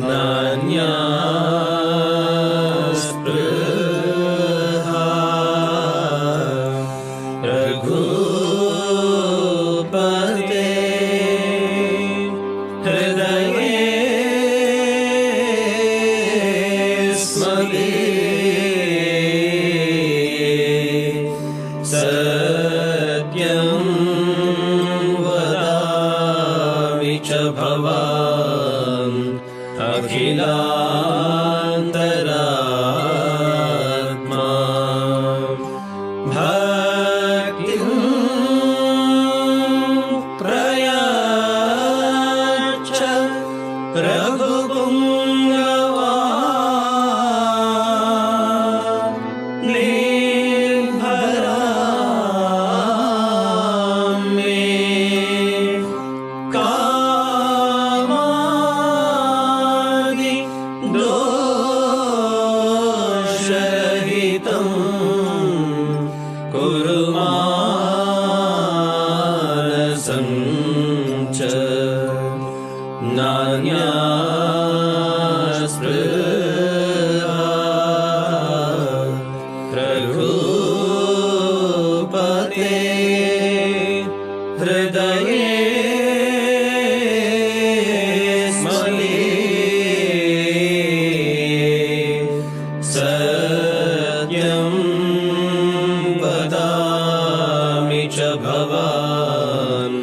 नान्या स्पृहा रघुपते हृदये स्मरे सत्यं वदामि च भवान् अखिलान्तरात्मा भक्तिं प्रयच्छ रघुपुङ्गवा निर्भरा मे दोषरहितं कुरु मानसं च नान्या स्पृहा रघुपते हृदये सत्यं वदामि च भवान्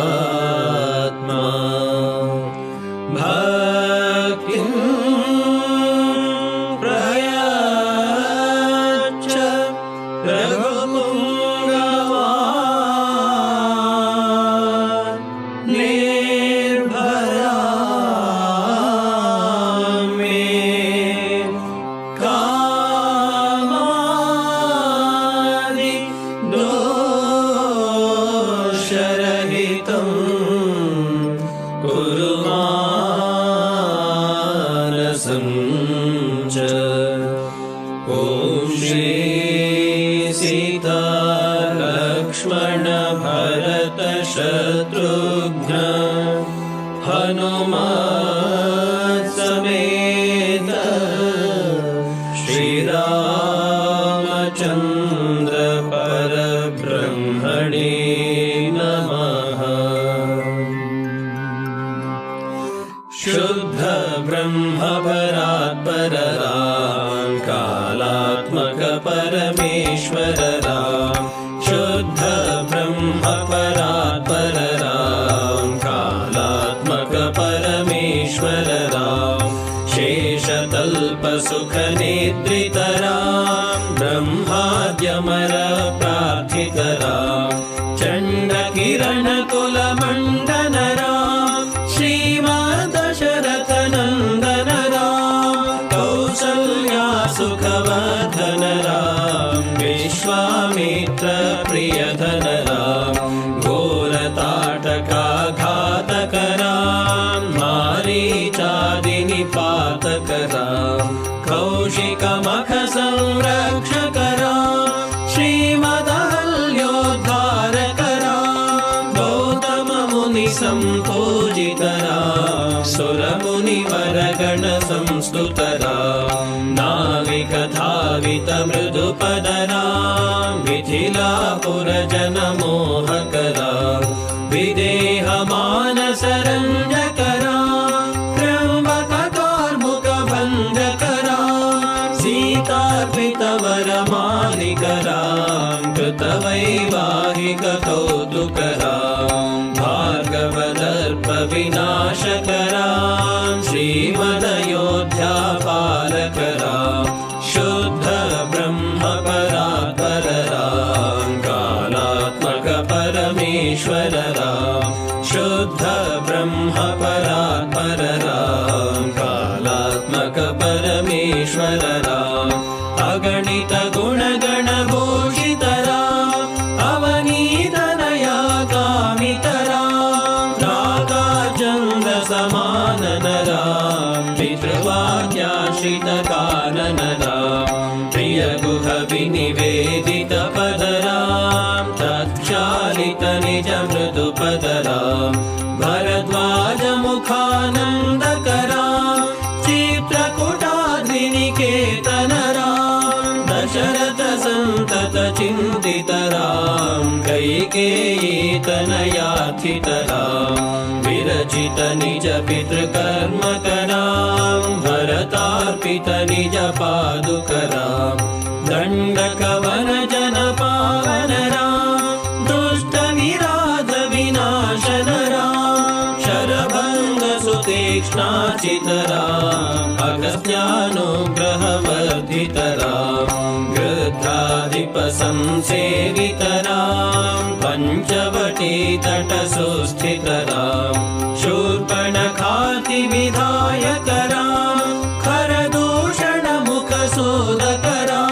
अखिलान्तरात्मा भक्तिं प्रयच्छ रघुपुङ्गवा निर्भरा दोषरहितं कुरु मानसं च ॐ श्री सीता लक्ष्मण भरत शत्रुघ्न हनुमत् समेत श्रीरामचन्द्र परब्रह्मणे नमः। शुद्ध ब्रह्म परात्पर राम कालात्मक परमेश्वर राम शुद्ध ब्रह्म परात्पर राम कालात्मक परमेश्वर राम शेषतल्प सुख निद्रित राम ब्रह्माद्यमर प्रार्थित राम चण्ड किरण कुल मंडन राम श्रीमद्दशरथ नंदन राम कौसल्या सुखवर्धन राम विश्वामित्र प्रियधन राम घोरताटका घातक राम मारीचादि निपातक राम कौशिक मख संरक्षक राम श्रीमदहल्योद्धारक राम गौतम मुनि संपूजित राम सुर मुनिवर गण संस्तुत राम नाविक धावित मृदुपद राम मिथिलापुर जन मोहक राम विदेह मानस रंजक राम त्र्यंबक कार्मुक भंजक राम सीतार्पित वर मालिक राम कृत वैवाहिक कौतुक राम भार्गव दर्प विनाशक राम श्रीमदयोध्या पालक राम शुद्ध ब्रह्म परात्पर राम कालात्मक परमेश्वर राम शुद्ध ब्रह्म परात्पर राम कालात्मक परमेश्वर राम अगणित गुण गण भूषित राम अवनीत नया कामित राम नागार्जुन समा चिन्तितरां कैकेयीतनयाथितरां विरचित निज पितृकर्मकरां भरतार्पित निज पादुकरां दण्डकवन जनपावनरां दुष्टविराध विनाशनरां शरभङ्ग सुतीक्ष्णाचितरां अगस्त्यानुग्रहवर्धितरां गृध्राधिपसंसेवितरां पञ्चवटीतटसुस्थितरां शूर्पणखातिविधायकरां खरदूषणमुखसूदकरां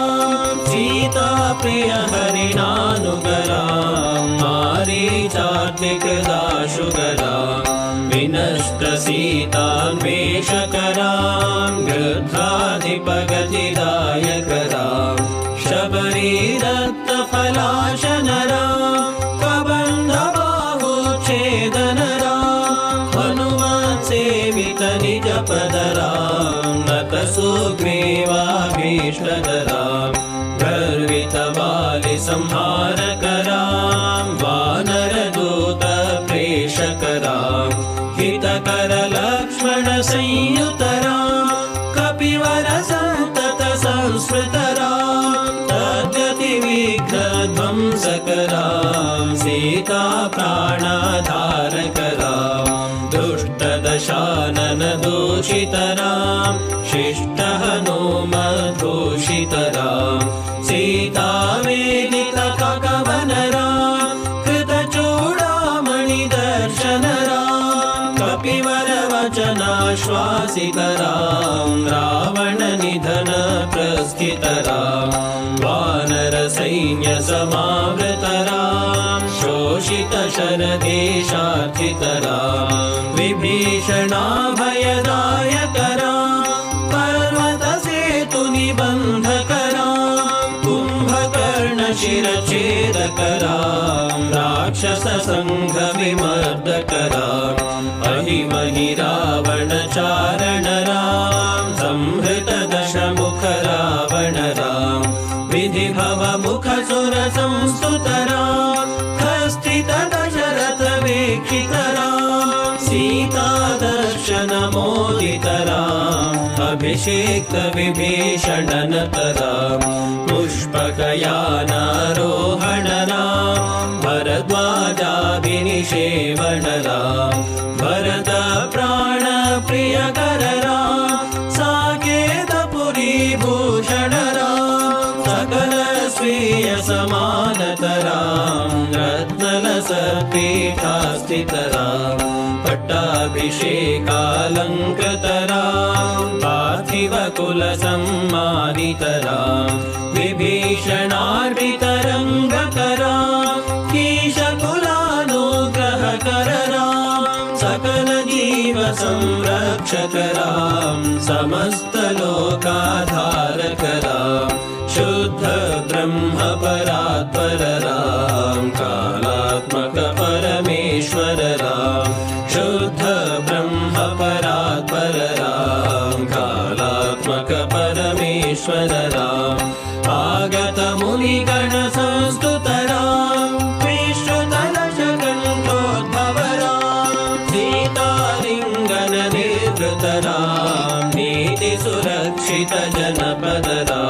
सीताप्रियहरिणानुगरां मारीचात्मिकदाशुगरां विनष्टसीतान्वेषकरां गृध्राधिपगतिदायकरां शबरीदत्तफलाशनरां कबन्धबाहुच्छेदनरां हनुमत्सेवित निजपदरां नतसुग्रीवाभीष्टदरां गर्वितबालिसंहारकरां वानरदूतप्रेषकरां हितकरलक्ष्मणसंयुतरां कपिवरसन्ततसंस्मृतरां तद्गतिविघ्नध्वंसकरां सीताप्राणधारकरां दुष्टदशाननदूषितरां शिष्टहनुमद्धूषितरां सीतावेदितककवनरां कृतचूडामणिदर्शनरां कपिवरवचनाश्वासितरां रावणनिधनप्रस्थितरां वानरसैन्यसमावृतरां शोषितशरदेशार्थितरां विभीषणाभयदायकरां पर्वतसेतुनिबन्धकरां कुम्भकर्णशिरच्छेदकरां राक्षससङ्घविमर्दकरां अहिमहिरावणचारणरां संहृतदशमुखरावणरां विधिभवमुखसुरसंस्तुतरां कस्थितदशरथवीक्षितरां सीतादर्शनमोदितरां अभिषेक्तविभीषणनतरां पुष्पकयानारोहणरां भरद्वाजाभिनिषेवणरां भरतप्राणप्रियकररां साकेतपुरीभूषणरां सकलस्वीयसमानतरां रत्नलसत्पीठास्थितरां पट्टाभिषेकालङ्कृतरां पार्थिवकुलसम्मानितरां विभीषणार्पितरङ्गकरां कीशकुलानुग्रहकररां सकलजीवसंरक्षकरां समस्तलोकाधारकरां शुद्धब्रह्मपरात्पररां कालात्मकपरमेश्वररां शुद्धब्रह्मपरात्पररां कालात्मकपरमेश्वररां आगतमुनिगणसंस्तुतरां विश्रुतदशकण्ठोद्भवरां सीतालिङ्गननिर्वृतरां नीतिसुरक्षितजनपदरां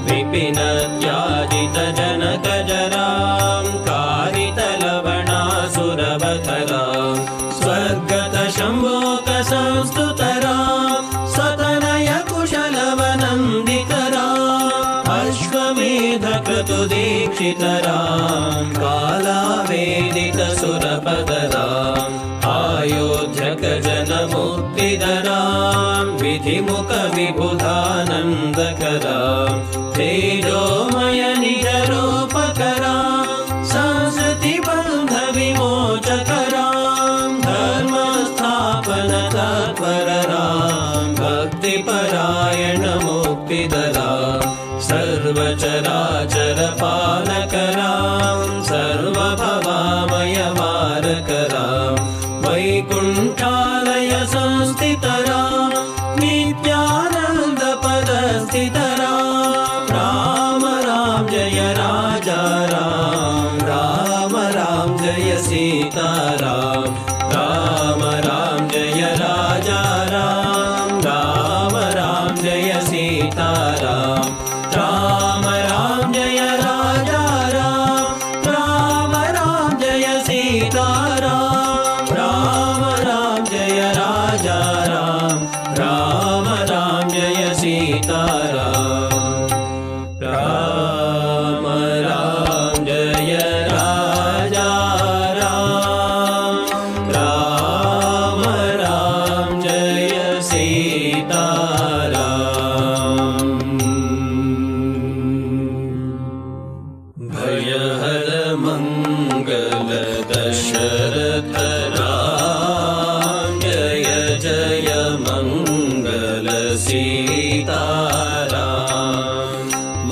विपिनत्याजितजनकजरां कारितलवणासुरवधरां स्वर्गतशम्भोकसंस्तुतरां सतनयकुशलवनन्दितरां अश्वमेधक्रतुदीक्षितरां कालावेदितसुरपदरां आयोध्यकजनमुक्तिधरां विधिमुखविबुधानन्दकरां तेजोमयनिजरूपकरां संसृतिबन्धविमोचकरां धर्मस्थापनतत्पररां भक्तिपरायणमुक्तिदरां सर्वचराचरपालकरां सर्वभवामयवारकरां वैकुण्ठालयसंस्थितरां नित्यानन्दपदस्थितरां राम राम जय राज सीताराम राम राम जय राजा राम राम राम जय सीताराम राम राम जय राजा राम राम राम जय सीताराम राम राम जय राजा राम राम राम जय सीताराम राम राम जय राजा राम राम राम जय सीताराम भयहर मंगल दशरथ राम जय जय मंगल सीताराम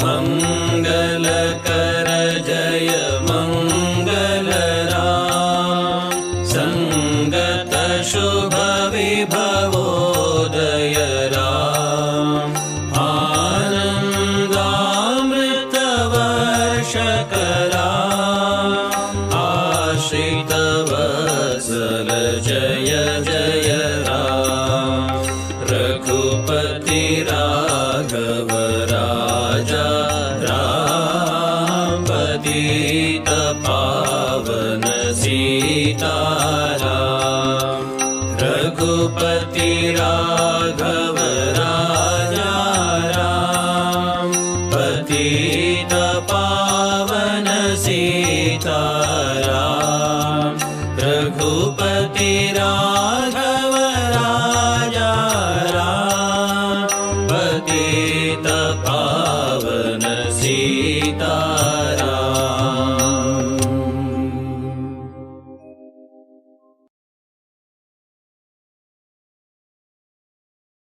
मंगल कर जय मंगल राम संगत शुभ विभवोदय राम आनंदामृत वर्षकरा आश्रित वत्सल जय जय राम रघुपति राघव राजा राम पतित पावन सीताराम रघुपति राघव राजा राम पतित पावन सीताराम रघुपति राघव राजा राम पतित